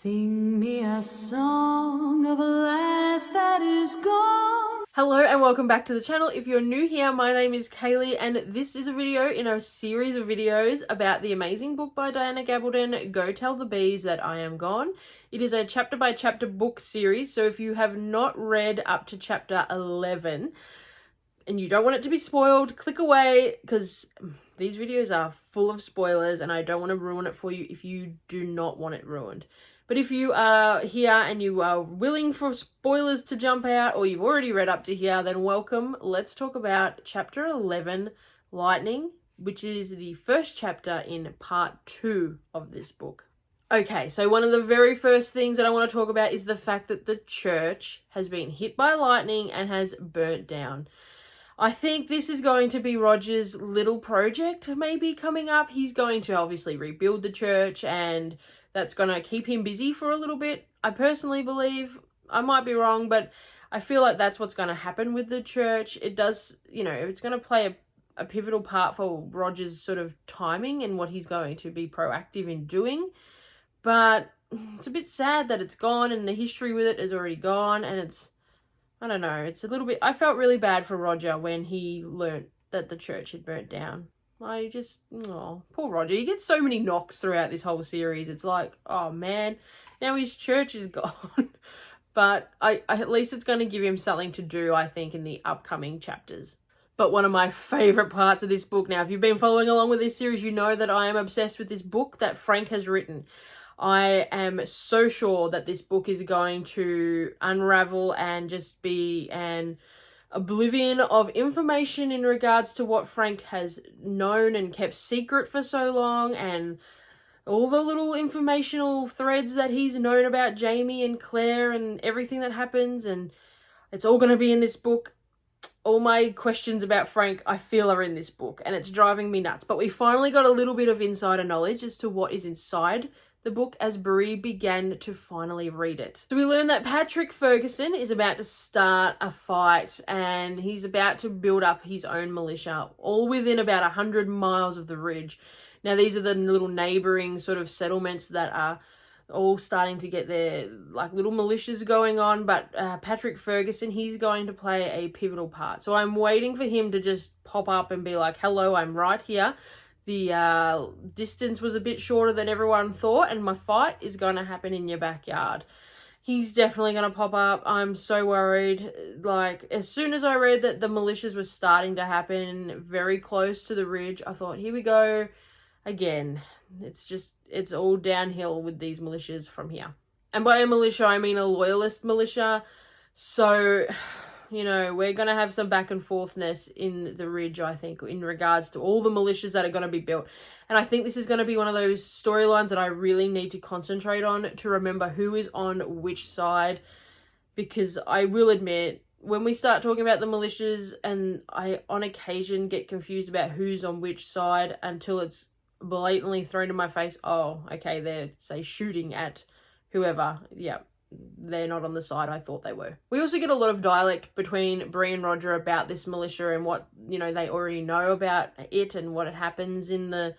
Sing me a song of a lass that is gone. Hello and welcome back to the channel. If you're new here, my name is Kaylee and this is a video in a series of videos about the amazing book by Diana Gabaldon, Go Tell the Bees That I Am Gone. It is a chapter by chapter book series, so if you have not read up to chapter 11 and you don't want it to be spoiled, click away because these videos are full of spoilers and I don't want to ruin it for you if you do not want it ruined. But if you are here and you are willing for spoilers to jump out, or you've already read up to here, then welcome. Let's talk about chapter 11, Lightning, which is the first chapter in part 2 of this book. Okay, so one of the very first things that I want to talk about is the fact that the church has been hit by lightning and has burnt down. I think this is going to be Roger's little project maybe coming up. He's going to obviously rebuild the church and that's going to keep him busy for a little bit. I personally believe, I might be wrong, but I feel like that's what's going to happen with the church. It does, it's going to play a pivotal part for Roger's sort of timing and what he's going to be proactive in doing. But it's a bit sad that it's gone and the history with it is already gone, and it's, I don't know, it's a little bit, I felt really bad for Roger when he learnt that the church had burnt down. I just, oh, poor Roger. He gets so many knocks throughout this whole series. It's like, oh man, now his church is gone. But at least it's going to give him something to do, I think, in the upcoming chapters. But one of my favourite parts of this book, now, if you've been following along with this series, you know that I am obsessed with this book that Frank has written. I am so sure that this book is going to unravel and just be an oblivion of information in regards to what Frank has known and kept secret for so long, and all the little informational threads that he's known about Jamie and Claire and everything that happens, and it's all going to be in this book. All my questions about Frank, I feel, are in this book, and it's driving me nuts. But we finally got a little bit of insider knowledge as to what is inside the book as Bree began to finally read it. So we learn that Patrick Ferguson is about to start a fight and he's about to build up his own militia, all within about 100 miles of the ridge. Now these are the little neighbouring sort of settlements that are all starting to get their like little militias going on, but Patrick Ferguson, he's going to play a pivotal part. So I'm waiting for him to just pop up and be like, hello, I'm right here. The distance was a bit shorter than everyone thought, and my fight is going to happen in your backyard. He's definitely going to pop up. I'm so worried. Like, as soon as I read that the militias were starting to happen very close to the ridge, I thought, here we go again. It's all downhill with these militias from here. And by a militia, I mean a loyalist militia. So, we're going to have some back and forthness in the ridge, I think, in regards to all the militias that are going to be built. And I think this is going to be one of those storylines that I really need to concentrate on to remember who is on which side. Because I will admit, when we start talking about the militias, and I on occasion get confused about who's on which side until it's blatantly thrown in my face, oh, okay, they're, say, shooting at whoever, yeah. They're not on the side I thought they were. We also get a lot of dialect between Bree and Roger about this militia and what, they already know about it and what it happens in the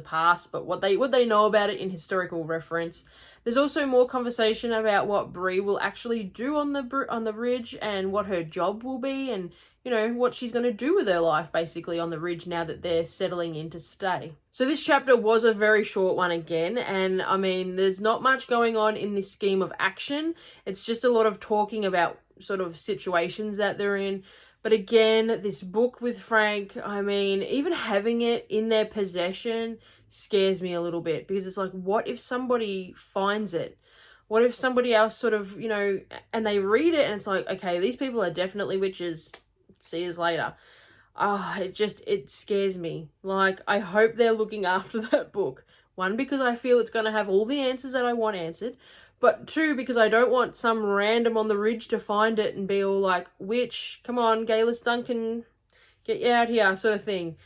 past, but what they know about it in historical reference. There's also more conversation about what Bree will actually do on the ridge and what her job will be, and what she's going to do with her life basically on the ridge now that they're settling in to stay. So this chapter was a very short one again, and I mean, there's not much going on in this scheme of action. It's just a lot of talking about sort of situations that they're in. But again, this book with Frank, I mean, even having it in their possession scares me a little bit, because it's like, what if somebody finds it? What if somebody else sort of, and they read it and it's like, okay, these people are definitely witches. See you later. It scares me. Like, I hope they're looking after that book. One, because I feel it's going to have all the answers that I want answered. But two, because I don't want some random on the ridge to find it and be all like, witch, come on, Gaylus Duncan, get you out here, sort of thing.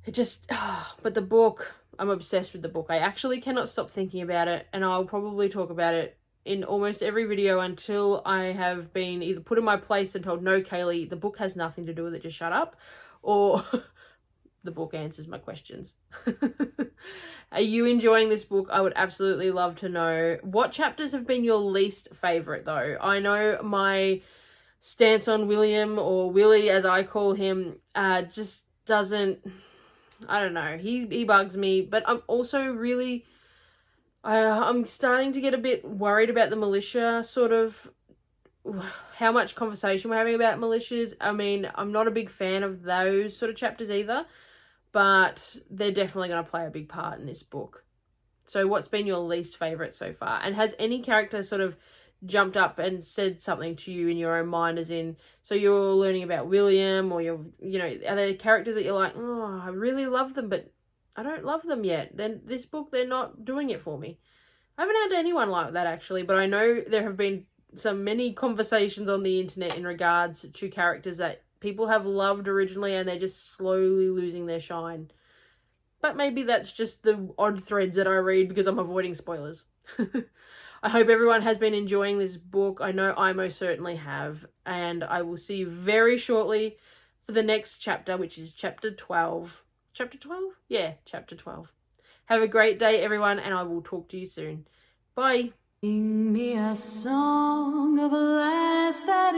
But the book, I'm obsessed with the book. I actually cannot stop thinking about it, and I'll probably talk about it in almost every video until I have been either put in my place and told, no, Kaylee, the book has nothing to do with it, just shut up, or the book answers my questions. Are you enjoying this book? I would absolutely love to know. What chapters have been your least favourite though? I know my stance on William, or Willie as I call him, just doesn't, I don't know, he bugs me, but I'm also really, I'm starting to get a bit worried about the militia, sort of how much conversation we're having about militias. I mean, I'm not a big fan of those sort of chapters either, but they're definitely going to play a big part in this book. So what's been your least favourite so far? And has any character sort of jumped up and said something to you in your own mind, as in, so you're learning about William, or are there characters that you're like, oh, I really love them, but I don't love them yet. Then this book, they're not doing it for me. I haven't had anyone like that actually, but I know there have been many conversations on the internet in regards to characters that people have loved originally and they're just slowly losing their shine. But maybe that's just the odd threads that I read because I'm avoiding spoilers. I hope everyone has been enjoying this book. I know I most certainly have. And I will see you very shortly for the next chapter, which is chapter 12. Chapter 12? Yeah, chapter 12. Have a great day, everyone, and I will talk to you soon. Bye. Sing me a song of a lass that